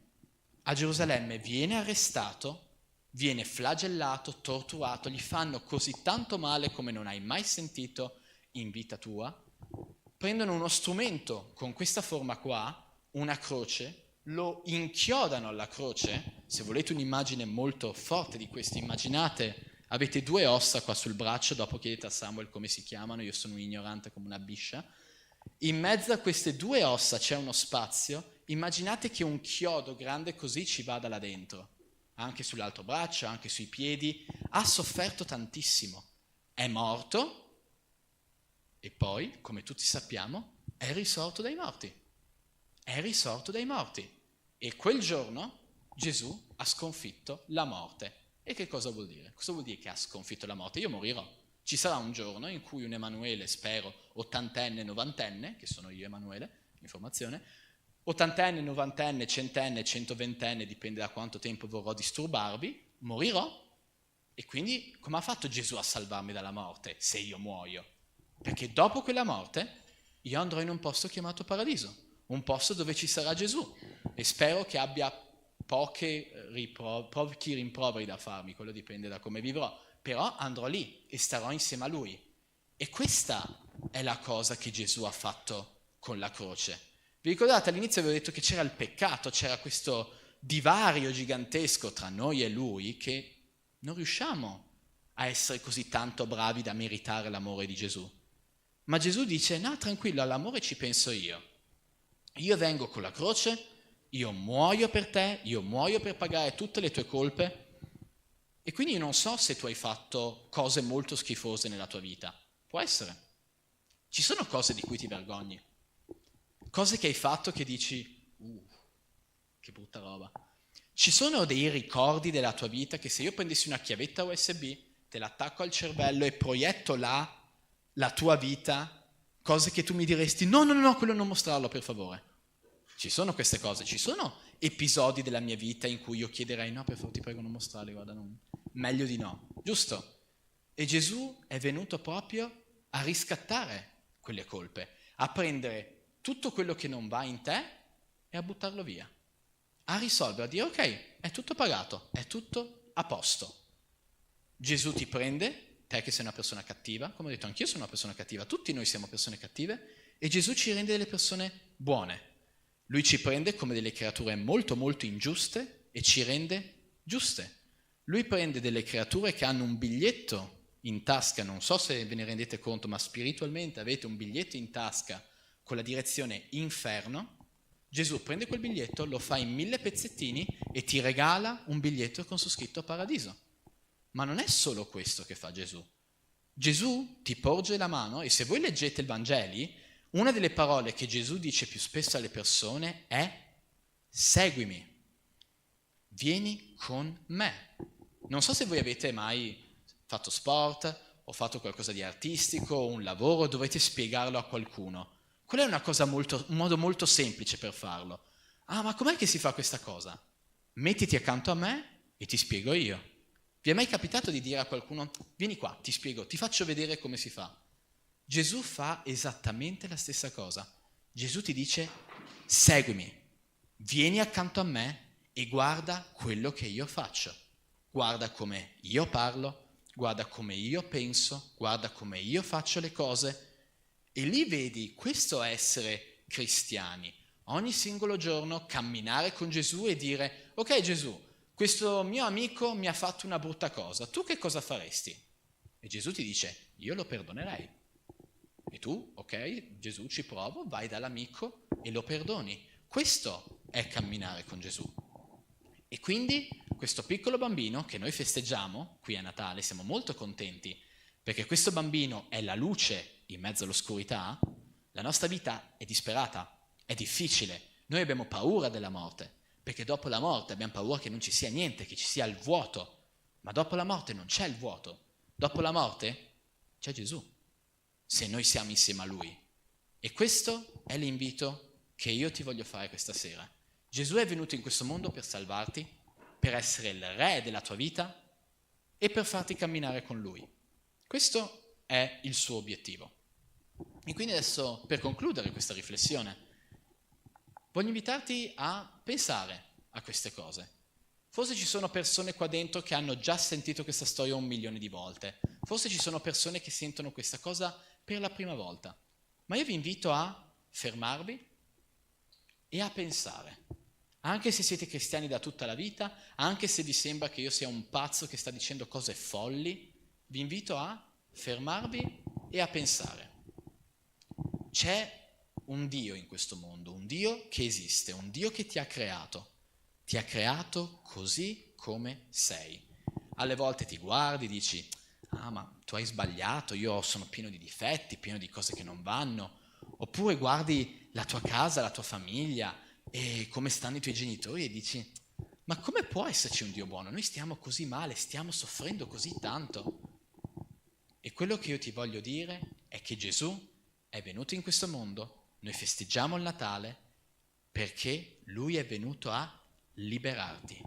viene arrestato, viene flagellato, torturato, gli fanno così tanto male come non hai mai sentito in vita tua, prendono uno strumento con questa forma qua, una croce, lo inchiodano alla croce. Se volete un'immagine molto forte di questo, immaginate, avete 2 ossa qua sul braccio, dopo chiedete a Samuel come si chiamano, io sono un ignorante come una biscia. In mezzo a queste 2 ossa c'è uno spazio, immaginate che un chiodo grande così ci vada là dentro, anche sull'altro braccio, anche sui piedi. Ha sofferto tantissimo, è morto e poi, come tutti sappiamo, è risorto dai morti. È risorto dai morti. E quel giorno Gesù ha sconfitto la morte. E che cosa vuol dire? Cosa vuol dire che ha sconfitto la morte? Io morirò. Ci sarà un giorno in cui un Emanuele, spero, 80enne, 90enne, che sono io Emanuele, informazione, 80enne, 90enne, 100enne, 120enne, dipende da quanto tempo vorrò disturbarvi, morirò. E quindi come ha fatto Gesù a salvarmi dalla morte se io muoio? Perché dopo quella morte io andrò in un posto chiamato paradiso, un posto dove ci sarà Gesù, e spero che abbia pochi rimproveri da farmi, quello dipende da come vivrò, però andrò lì e starò insieme a Lui. E questa è la cosa che Gesù ha fatto con la croce. Vi ricordate, all'inizio avevo detto che c'era il peccato, c'era questo divario gigantesco tra noi e Lui, che non riusciamo a essere così tanto bravi da meritare l'amore di Gesù. Ma Gesù dice: no, tranquillo, all'amore ci penso io. io vengo con la croce, io muoio per te, io muoio per pagare tutte le tue colpe, e quindi io non so se tu hai fatto cose molto schifose nella tua vita. Può essere. Ci sono cose di cui ti vergogni, cose che hai fatto che dici, che brutta roba. Ci sono dei ricordi della tua vita che se io prendessi una chiavetta USB, te l'attacco al cervello e proietto là la tua vita, cose che tu mi diresti, no, quello non mostrarlo per favore. Ci sono queste cose, ci sono episodi della mia vita in cui io chiederei, no, per favore, ti prego non mostrarli, guarda, meglio di no, giusto? E Gesù è venuto proprio a riscattare quelle colpe, a prendere tutto quello che non va in te e a buttarlo via, a risolvere, a dire ok, è tutto pagato, è tutto a posto. Gesù ti prende, te che sei una persona cattiva, come ho detto anch'io sono una persona cattiva, tutti noi siamo persone cattive, e Gesù ci rende delle persone buone. Lui ci prende come delle creature molto molto ingiuste e ci rende giuste. Lui prende delle creature che hanno un biglietto in tasca, non so se ve ne rendete conto, ma spiritualmente avete un biglietto in tasca con la direzione inferno. Gesù prende quel biglietto, lo fa in 1000 pezzettini e ti regala un biglietto con su scritto paradiso. Ma non è solo questo che fa Gesù. Gesù ti porge la mano, e se voi leggete il Vangeli, una delle parole che Gesù dice più spesso alle persone è seguimi, vieni con me. Non so se voi avete mai fatto sport o fatto qualcosa di artistico, un lavoro, dovete spiegarlo a qualcuno. Quella è una cosa un modo molto semplice per farlo. Ah, ma com'è che si fa questa cosa? Mettiti accanto a me e ti spiego io. Vi è mai capitato di dire a qualcuno, vieni qua, ti spiego, ti faccio vedere come si fa? Gesù fa esattamente la stessa cosa. Gesù ti dice, seguimi, vieni accanto a me e guarda quello che io faccio. Guarda come io parlo, guarda come io penso, guarda come io faccio le cose. E lì vedi, questo è essere cristiani. Ogni singolo giorno camminare con Gesù e dire, ok Gesù, questo mio amico mi ha fatto una brutta cosa, tu che cosa faresti? E Gesù ti dice, io lo perdonerei. E tu, ok, Gesù ci provo, vai dall'amico e lo perdoni. Questo è camminare con Gesù. E quindi questo piccolo bambino che noi festeggiamo qui a Natale, siamo molto contenti, perché questo bambino è la luce in mezzo all'oscurità. La nostra vita è disperata, è difficile, noi abbiamo paura della morte, perché dopo la morte abbiamo paura che non ci sia niente, che ci sia il vuoto, ma dopo la morte non c'è il vuoto, dopo la morte c'è Gesù, se noi siamo insieme a Lui. E questo è l'invito che io ti voglio fare questa sera. Gesù è venuto in questo mondo per salvarti, per essere il re della tua vita e per farti camminare con Lui. Questo è il suo obiettivo. E quindi adesso, per concludere questa riflessione, voglio invitarti a pensare a queste cose. Forse ci sono persone qua dentro che hanno già sentito questa storia 1 milione di volte. Forse ci sono persone che sentono questa cosa per la prima volta. Ma io vi invito a fermarvi e a pensare. Anche se siete cristiani da tutta la vita, anche se vi sembra che io sia un pazzo che sta dicendo cose folli, vi invito a fermarvi e a pensare. C'è un Dio in questo mondo, un Dio che esiste, un Dio che ti ha creato così come sei. Alle volte ti guardi e dici, ah ma tu hai sbagliato, io sono pieno di difetti, pieno di cose che non vanno. Oppure guardi la tua casa, la tua famiglia e come stanno i tuoi genitori e dici, ma come può esserci un Dio buono? Noi stiamo così male, stiamo soffrendo così tanto. E quello che io ti voglio dire è che Gesù è venuto in questo mondo. Noi festeggiamo il Natale perché Lui è venuto a liberarti,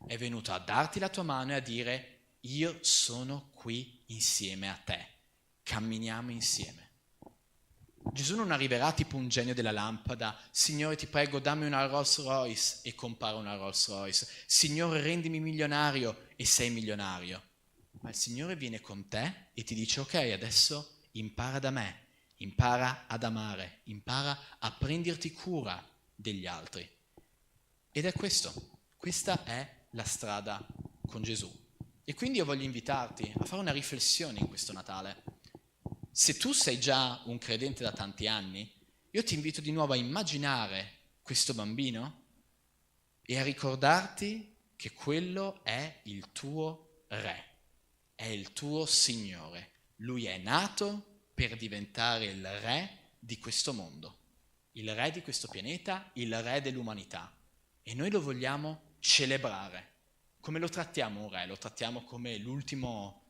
è venuto a darti la tua mano e a dire io sono qui insieme a te, camminiamo insieme. Gesù non arriverà tipo un genio della lampada, Signore ti prego dammi una Rolls Royce e compara una Rolls Royce, Signore rendimi milionario e sei milionario, ma il Signore viene con te e ti dice ok adesso impara da me. Impara ad amare, impara a prenderti cura degli altri. Ed è questa è la strada con Gesù. E quindi io voglio invitarti a fare una riflessione in questo Natale. Se tu sei già un credente da tanti anni io ti invito di nuovo a immaginare questo bambino e a ricordarti che quello è il tuo re, è il tuo Signore. Lui è nato per diventare il re di questo mondo, il re di questo pianeta, il re dell'umanità. E noi lo vogliamo celebrare. Come lo trattiamo un re? Lo trattiamo come l'ultimo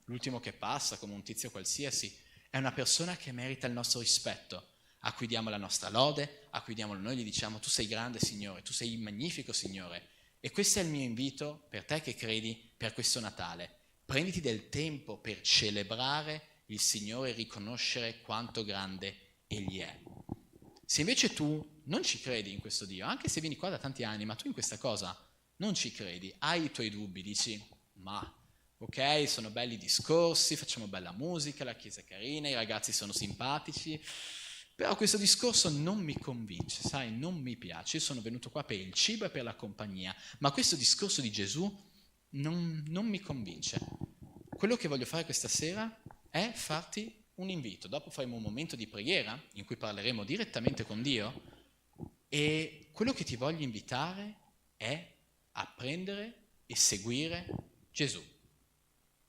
che passa, come un tizio qualsiasi. È una persona che merita il nostro rispetto, a cui diamo la nostra lode, a cui diamo noi gli diciamo tu sei grande Signore, tu sei magnifico Signore. E questo è il mio invito per te che credi per questo Natale. Prenditi del tempo per celebrare il Signore e riconoscere quanto grande Egli è. Se invece tu non ci credi in questo Dio, anche se vieni qua da tanti anni, ma tu in questa cosa non ci credi, hai i tuoi dubbi, dici ma ok, sono belli i discorsi, facciamo bella musica, la chiesa è carina, i ragazzi sono simpatici, però questo discorso non mi convince, sai, non mi piace. Io sono venuto qua per il cibo e per la compagnia, ma questo discorso di Gesù non mi convince. Quello che voglio fare questa sera è farti un invito. Dopo faremo un momento di preghiera in cui parleremo direttamente con Dio e quello che ti voglio invitare è a prendere e seguire Gesù.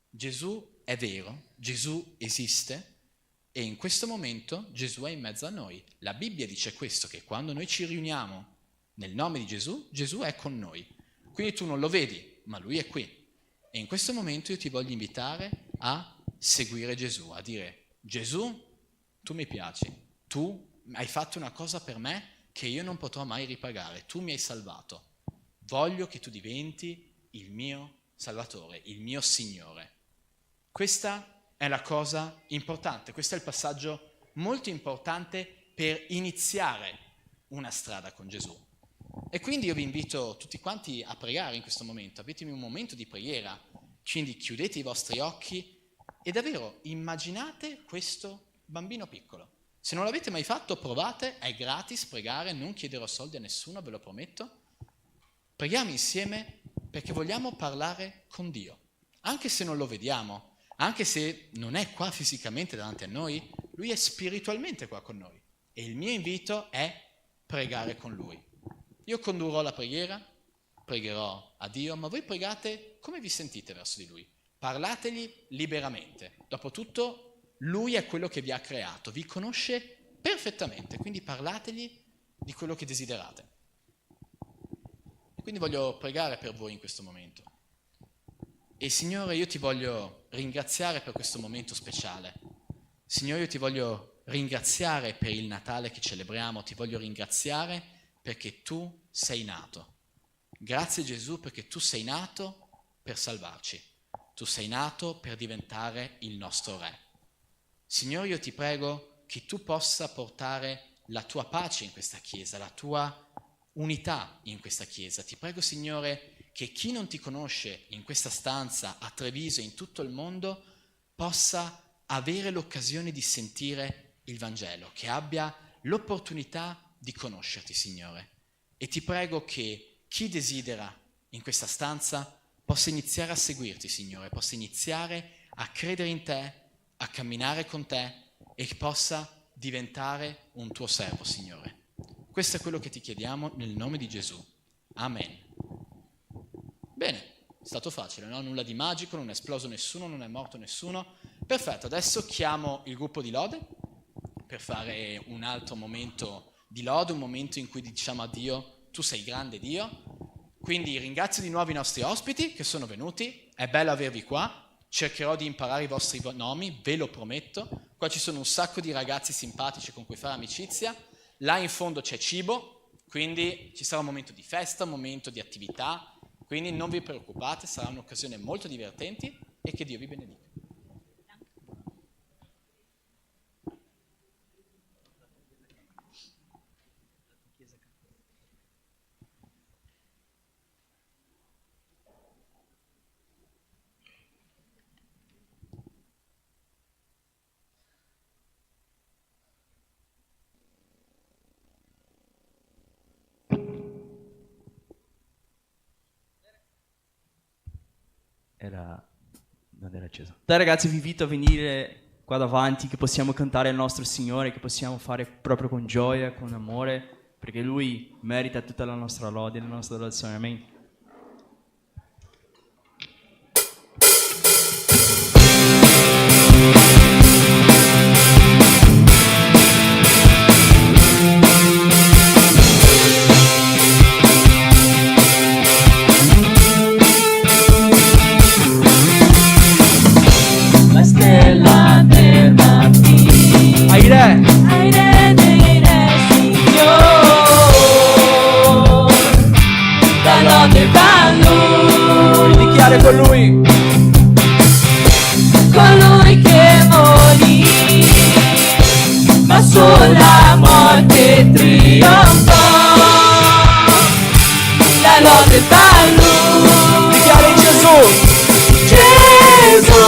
Gesù è vero, Gesù esiste. E in questo momento Gesù è in mezzo a noi. La Bibbia dice questo, che quando noi ci riuniamo nel nome di Gesù, Gesù è con noi. Quindi tu non lo vedi, ma Lui è qui. E in questo momento io ti voglio invitare a seguire Gesù, a dire Gesù, tu mi piaci, tu hai fatto una cosa per me che io non potrò mai ripagare, tu mi hai salvato. Voglio che tu diventi il mio Salvatore, il mio Signore. Questa è la cosa importante, questo è il passaggio molto importante per iniziare una strada con Gesù. E quindi io vi invito tutti quanti a pregare in questo momento, avete un momento di preghiera, quindi chiudete i vostri occhi e davvero immaginate questo bambino piccolo. Se non l'avete mai fatto, provate, è gratis pregare, non chiederò soldi a nessuno, ve lo prometto. Preghiamo insieme perché vogliamo parlare con Dio, anche se non lo vediamo. Anche se non è qua fisicamente davanti a noi, Lui è spiritualmente qua con noi. E il mio invito è pregare con Lui. Io condurrò la preghiera, pregherò a Dio, ma voi pregate come vi sentite verso di Lui. Parlategli liberamente. Dopotutto, Lui è quello che vi ha creato, vi conosce perfettamente, quindi parlategli di quello che desiderate. E quindi voglio pregare per voi in questo momento. E Signore, io ti voglio ringraziare per questo momento speciale. Signore, io ti voglio ringraziare per il Natale che celebriamo, ti voglio ringraziare perché tu sei nato. Grazie Gesù perché tu sei nato per salvarci. Tu sei nato per diventare il nostro Re. Signore, io ti prego che tu possa portare la tua pace in questa Chiesa, la tua unità in questa Chiesa. Ti prego, Signore, che chi non ti conosce in questa stanza, a Treviso e in tutto il mondo, possa avere l'occasione di sentire il Vangelo, che abbia l'opportunità di conoscerti, Signore. E ti prego che chi desidera in questa stanza possa iniziare a seguirti, Signore, possa iniziare a credere in te, a camminare con te e che possa diventare un tuo servo, Signore. Questo è quello che ti chiediamo nel nome di Gesù. Amen. Bene, è stato facile, no? Nulla di magico, non è esploso nessuno, non è morto nessuno. Perfetto, adesso chiamo il gruppo di lode per fare un altro momento di lode, un momento in cui diciamo a Dio, tu sei grande Dio. Quindi ringrazio di nuovo i nostri ospiti che sono venuti, è bello avervi qua, cercherò di imparare i vostri nomi, ve lo prometto. Qua ci sono un sacco di ragazzi simpatici con cui fare amicizia, là in fondo c'è cibo, quindi ci sarà un momento di festa, un momento di attività. Quindi non vi preoccupate, sarà un'occasione molto divertente e che Dio vi benedica. Non era acceso. Dai ragazzi, vi invito a venire qua davanti, che possiamo cantare al nostro Signore, che possiamo fare proprio con gioia, con amore, perché Lui merita tutta la nostra lode, la nostra adorazione. Amen. La stella del mattino, Aire! ai re dei re, Signor, la lode va a Lui, Dichiare con Lui! colui che morì, ma sulla morte trionfò, la lode va a Lui. Dichiare Gesù! Gesù,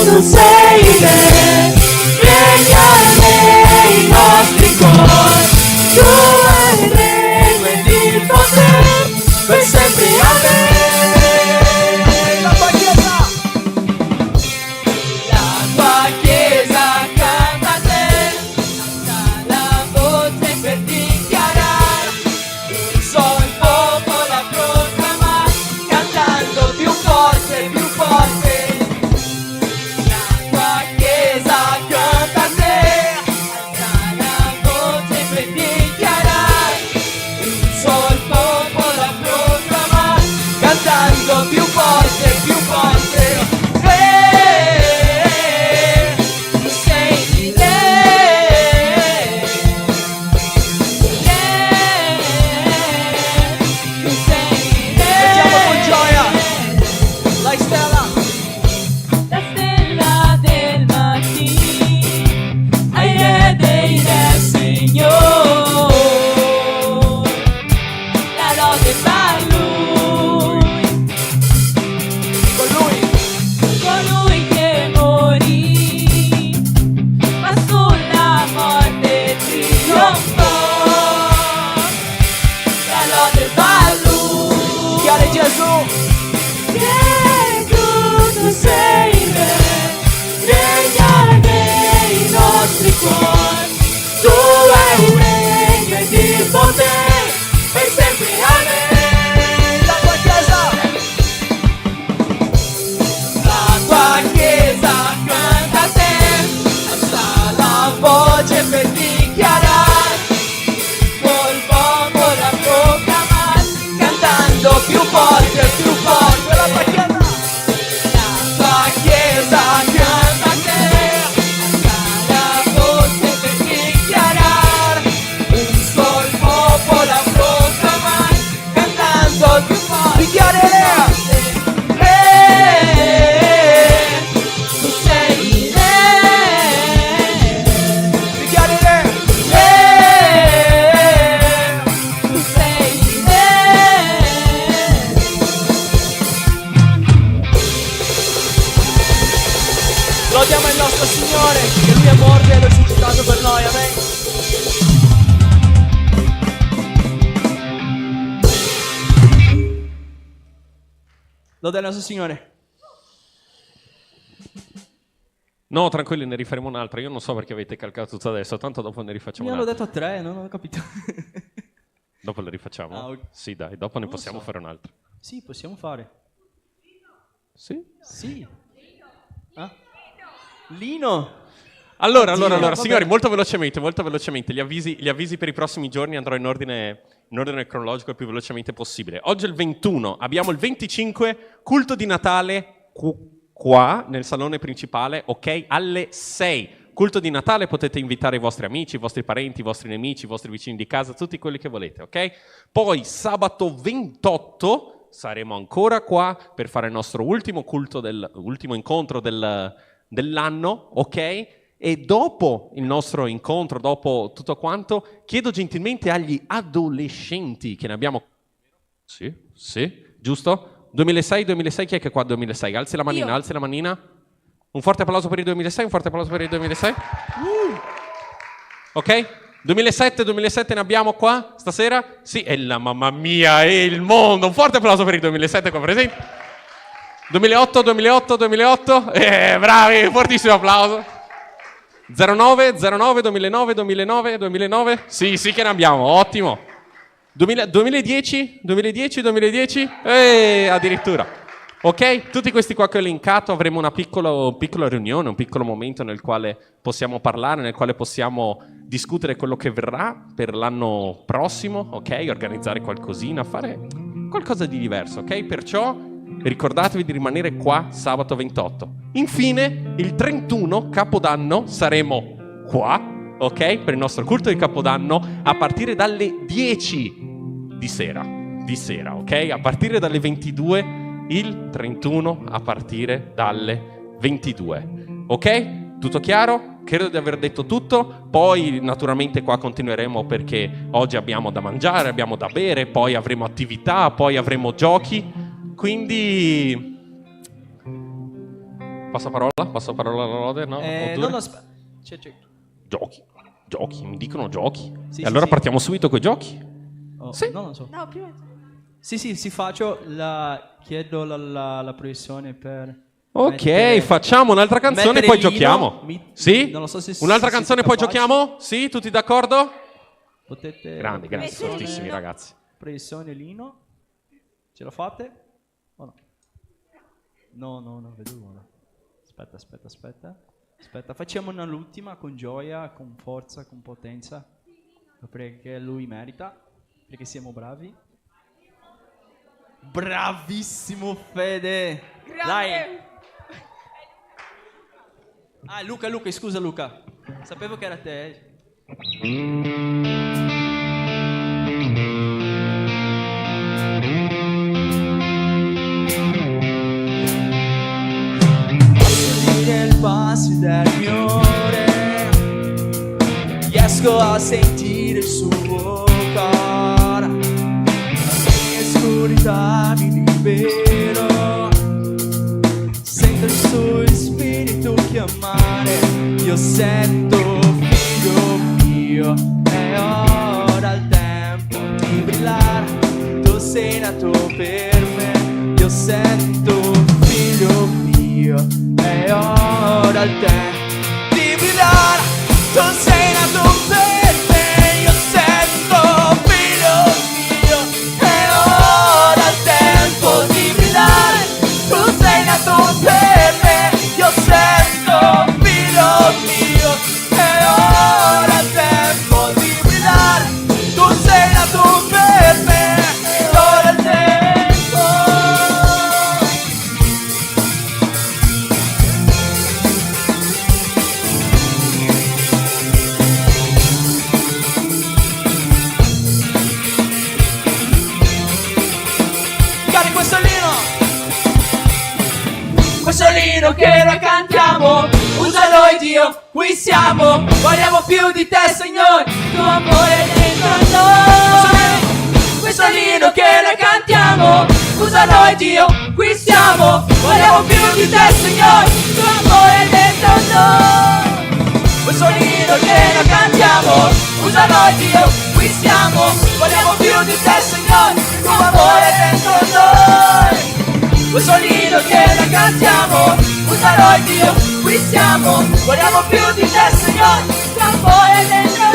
tu sei re, regna nei nostri cuori, tu hai il regno ed il potere, per sempre amen. La tua Chiesa! La tua Chiesa canta a te, alza la voce per dichiarare, un sol popolo a proclamare, cantando più forte, più forte. La tua Chiesa canta a te, alza la voce per dichiarare, un sol popolo a proclamare, cantando più forte, più forte. Tu sei di re, tu sei di re. Cantiamo con gioia! La stella! La stella del mattino, ai re dei re, Signor, la lode va a Lui, Con Lui! colui che morì, ma sulla morte trionfò, la lode va a Lui. Dichiare Gesù! Gesù, tu sei il re, regna nei nostri cuori, tu hai il regno ed il potere, per sempre amen. La tua Chiesa! La tua Chiesa canta a te, alza la voce per dichiarare, col popolo a proclamare, cantando più forte, più forte. La tua Chiesa! La tua Chiesa canta a te, alza la voce per dichiarare, un sol popolo a proclamare, cantando più forte. Dichiare Lea! Tu sei re, Dichiare Lea! tu sei re. Lodiamo il nostro Signore, che Lui è morto e risuscitato per noi, amen. Lode il nostro Signore. No, tranquilli, ne rifaremo un'altra. Io non so perché avete calcato tutto adesso, tanto dopo ne rifacciamo Mi hanno un'altra. detto 3, non ho capito. Dopo le rifacciamo? Ah, ok. Sì, dai, dopo ne Non lo possiamo so. fare un'altra. Sì, possiamo fare. Sì? Sì. Ah? Lino! Allora, vabbè. signori, molto velocemente, gli avvisi per i prossimi giorni andrò in ordine cronologico il più velocemente possibile. Oggi è il 21, abbiamo il 25, culto di Natale qua nel salone principale, ok? Alle 6. Culto di Natale, potete invitare i vostri amici, i vostri parenti, i vostri nemici, i vostri vicini di casa, tutti quelli che volete, ok? Poi sabato 28 saremo ancora qua per fare il nostro ultimo culto, ultimo incontro dell'anno, ok? E dopo il nostro incontro, dopo tutto quanto, chiedo gentilmente agli adolescenti che ne abbiamo... Sì, giusto? 2006, chi è che è qua 2006? Alzi la manina, Io. alzi la manina. Un forte applauso per il 2006, un forte applauso per il 2006. Ok? 2007 ne abbiamo qua stasera? Sì, e la mamma mia, e il mondo. Un forte applauso per il 2007 qua presenti. 2008. Bravi, fortissimo applauso. 09, 2009? Sì che ne abbiamo, ottimo. 2010? Addirittura. Ok? Tutti questi qua che ho elencato avremo una piccola riunione, un piccolo momento nel quale possiamo parlare, nel quale possiamo discutere quello che verrà per l'anno prossimo, ok? Organizzare qualcosina, fare qualcosa di diverso, ok? Perciò ricordatevi di rimanere qua sabato 28. Infine, il 31 Capodanno saremo qua, ok? Per il nostro culto di Capodanno a partire dalle 10 di sera, ok? A partire dalle 22, il 31 a partire dalle 22. Ok? Tutto chiaro? Credo di aver detto tutto. Poi naturalmente qua continueremo perché oggi abbiamo da mangiare, abbiamo da bere, poi avremo attività, poi avremo giochi. Quindi passo parola alla Lode, no? No, aspetta. C'è. Giochi, mi dicono giochi. Sì, e allora sì. partiamo subito con i giochi? Oh, Sì. No, non so. No, prima. Sì, faccio chiedo la proiezione per... Ok, facciamo un'altra canzone e mettere poi Lino, giochiamo. Sì? Non lo so se Un'altra se canzone e siete poi capaci. giochiamo? Sì, tutti d'accordo? Potete... Grandi, proiezione- fortissimi ragazzi. Proiezione Lino. Ce la fate? O no? No, vedo l'ora. Aspetta, facciamo l'ultima con gioia, con forza, con potenza. Perché lui merita, perché siamo bravi. Bravissimo Fede! Dai! Ah, Luca, scusa Luca. Sapevo che era te. Posso dire il passo del mio re, riesco a sentire il suo cuore, in oscurità mi libero, sento il suo spirito chiamare, io sento figlio mio, è ora il tempo di brillare, tu sei nato per me, io sento figlio mio, è ora il tempo di brillare, tu sei nato per me, io sento figlio mio, è ora il tempo di brillare, tu sei nato per me, io sento figlio mio, è ora il tempo di brillare, tu sei nato per me, è ora il tempo. Cari questo lino che noi cantiamo, usa noi Dio, qui siamo, vogliamo più di te Signore, tuo amore è dentro noi. Questo lino che noi cantiamo, usa noi Dio, qui siamo, vogliamo più di te Signore, tuo amore è dentro noi. Questo lino che noi cantiamo, usa noi Dio, qui siamo, vogliamo più di te Signore, tuo amore è dentro noi. Questo lino che noi cantiamo, usa noi Dio, qui siamo, vogliamo più di te Signore, tuo amore è dentro noi.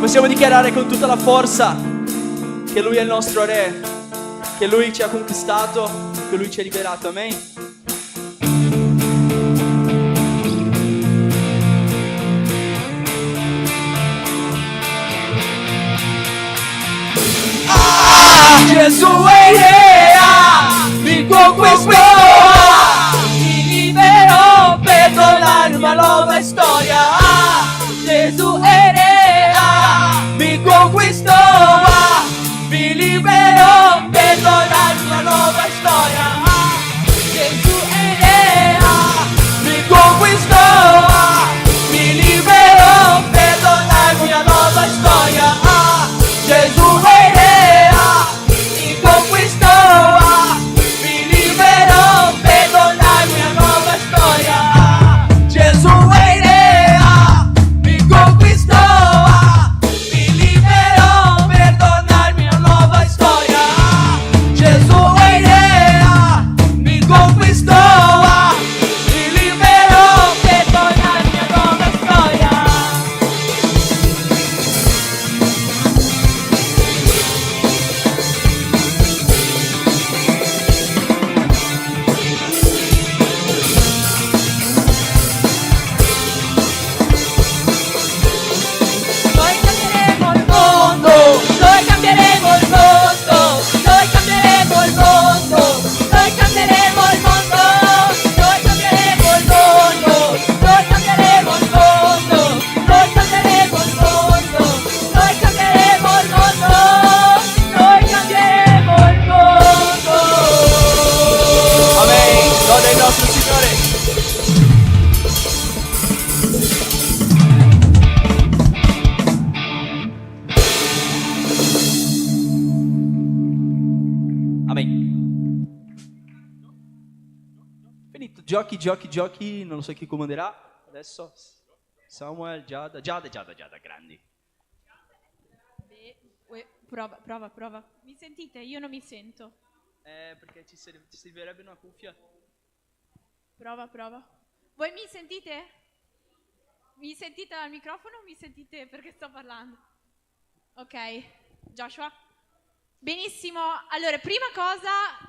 Possiamo dichiarare con tutta la forza che Lui è il nostro Re, che Lui ci ha conquistato, che Lui ci ha liberato, amen? Gesù è Re, mi conquistò, mi liberò per tornare una nuova storia. Gesù è Re, mi conquistò, mi liberò per tornare una nuova storia. Gesù è Re, mi conquistò, mi liberò Giochi, non lo so chi comanderà. Adesso Samuel, Giada, grandi. Prova. Mi sentite? Io non mi sento. Perché ci servirebbe una cuffia. Prova. Voi mi sentite? Mi sentite al microfono o mi sentite perché sto parlando? Ok, Joshua? Benissimo. Allora, prima cosa...